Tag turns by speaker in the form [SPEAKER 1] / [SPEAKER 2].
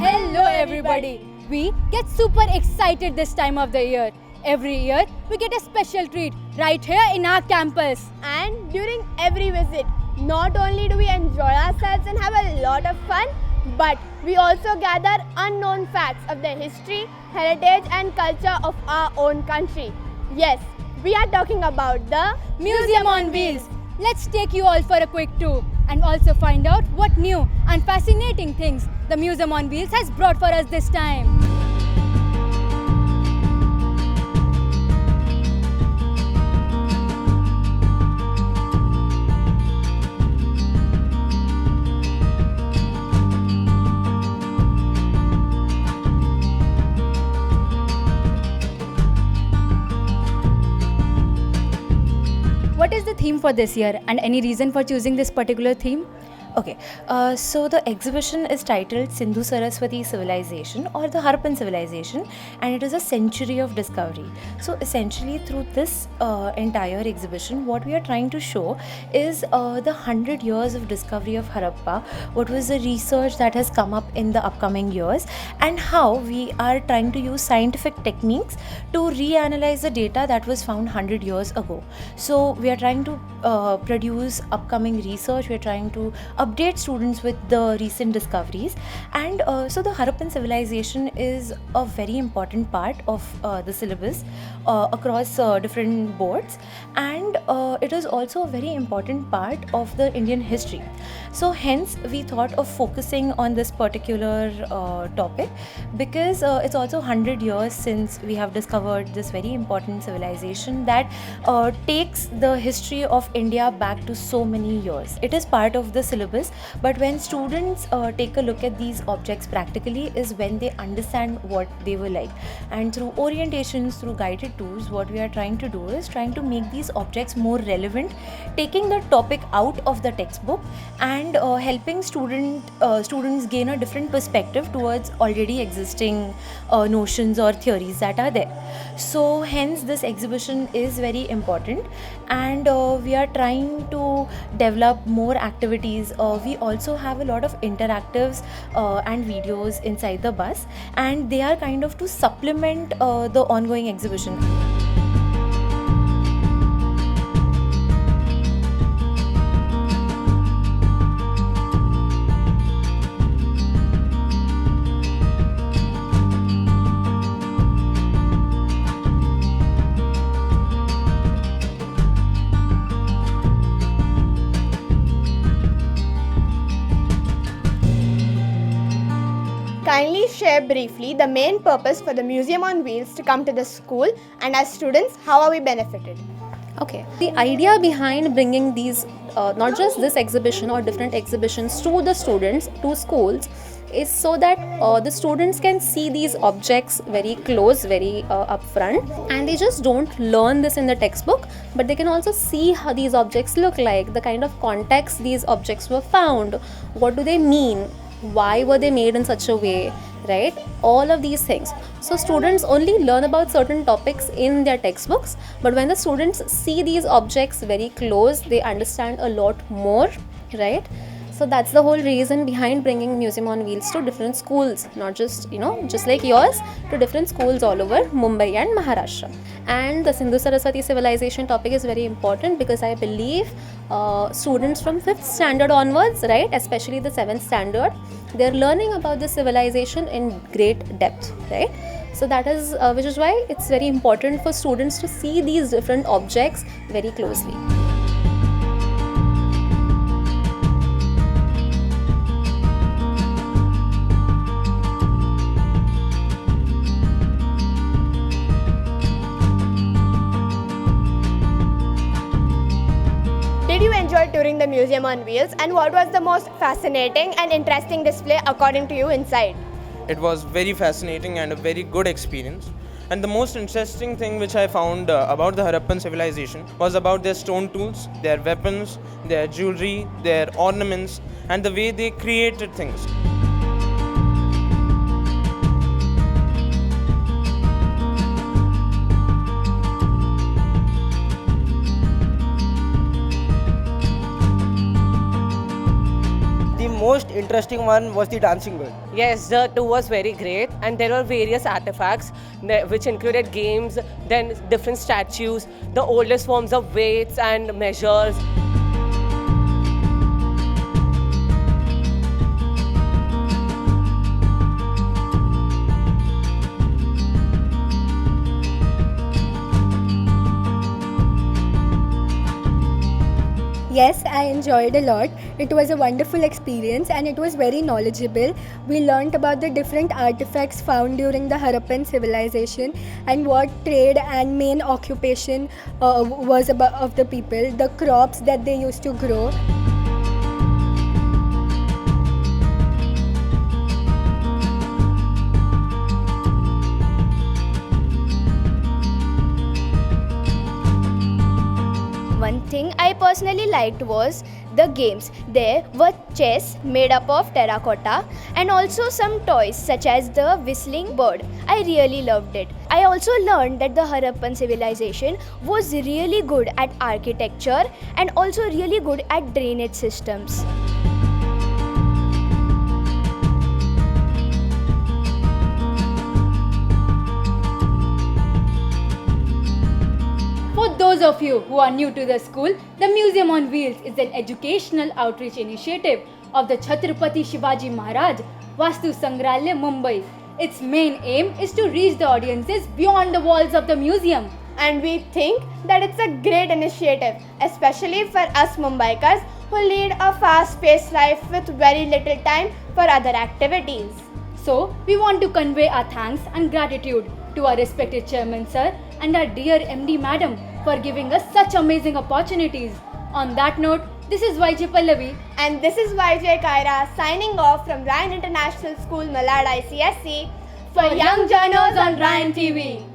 [SPEAKER 1] Hello everybody! We get super excited this time of the year. Every year we get a special treat right here in our campus.
[SPEAKER 2] And during every visit, not only do we enjoy ourselves and have a lot of fun, but we also gather unknown facts of the history, heritage and culture of our own country. Yes, we are talking about the
[SPEAKER 1] Museum on Wheels. Let's take you all for a quick tour and also find out what new and fascinating things the Museum on Wheels has brought for us this time. What is the theme for this year and any reason for choosing this particular theme?
[SPEAKER 3] Okay, so the exhibition is titled Sindhu Saraswati Civilization or the Harappan Civilization, and it is a century of discovery. So essentially through this entire exhibition, what we are trying to show is the 100 years of discovery of Harappa, what was the research that has come up in the upcoming years, and how we are trying to use scientific techniques to reanalyze the data that was found 100 years ago. So we are trying to produce upcoming research, we are trying to update students with the recent discoveries, and so the Harappan civilization is a very important part of the syllabus across different boards, and it is also a very important part of the Indian history. So hence we thought of focusing on this particular topic because it's also 100 years since we have discovered this very important civilization that takes the history of India back to so many years. It is part of the syllabus, but when students take a look at these objects practically is when they understand what they were like. And through orientations, through guided tours, what we are trying to do is trying to make these objects more relevant, taking the topic out of the textbook and helping students gain a different perspective towards already existing notions or theories that are there. So hence this exhibition is very important, and we are trying to develop more activities. We also have a lot of interactives and videos inside the bus, and they are kind of to supplement the ongoing exhibition.
[SPEAKER 2] Kindly share briefly the main purpose for the Museum on Wheels to come to the school, and as students, how are we benefited?
[SPEAKER 4] Okay, the idea behind bringing these, not just this exhibition or different exhibitions to the students, to schools, is so that the students can see these objects very close, very upfront, and they just don't learn this in the textbook, but they can also see how these objects look like, the kind of context these objects were found, what do they mean, why were they made in such a way, right? All of these things. So students only learn about certain topics in their textbooks, but when the students see these objects very close, they understand a lot more, right? So that's the whole reason behind bringing Museum on Wheels to different schools, not just, just like yours, to different schools all over Mumbai and Maharashtra. And the Sindhu Saraswati civilization topic is very important because I believe students from 5th standard onwards, right, especially the 7th standard, they're learning about this civilization in great depth, right? So that is, which is why it's very important for students to see these different objects very closely.
[SPEAKER 2] Did you enjoy touring the Museum on Wheels, and what was the most fascinating and interesting display according to you inside?
[SPEAKER 5] It was very fascinating and a very good experience. And the most interesting thing which I found about the Harappan civilization was about their stone tools, their weapons, their jewelry, their ornaments, and the way they created things.
[SPEAKER 6] most interesting one was the dancing girl.
[SPEAKER 7] Yes, the tour was very great, and there were various artifacts which included games, then different statues, the oldest forms of weights and measures.
[SPEAKER 8] Yes, I enjoyed a lot. It was a wonderful experience and it was very knowledgeable. We learnt about the different artifacts found during the Harappan civilization and what trade and main occupation was about of the people, the crops that they used to grow.
[SPEAKER 2] One thing I personally liked was the games. There were chess made up of terracotta and also some toys such as the whistling bird. I really loved it. I also learned that the Harappan civilization was really good at architecture and also really good at drainage systems.
[SPEAKER 1] For those of you who are new to the school, the Museum on Wheels is an educational outreach initiative of the Chhatrapati Shivaji Maharaj Vastu Sangrahalaya, Mumbai. Its main aim is to reach the audiences beyond the walls of the museum.
[SPEAKER 2] And we think that it's a great initiative, especially for us Mumbaikars who lead a fast-paced life with very little time for other activities.
[SPEAKER 1] So, we want to convey our thanks and gratitude to our respected chairman sir and our dear MD madam for giving us such amazing opportunities. On that note, this is YJ Pallavi
[SPEAKER 2] And this is YJ Kaira signing off from Ryan International School, Malad ICSC
[SPEAKER 1] for Young Journals on Ryan TV.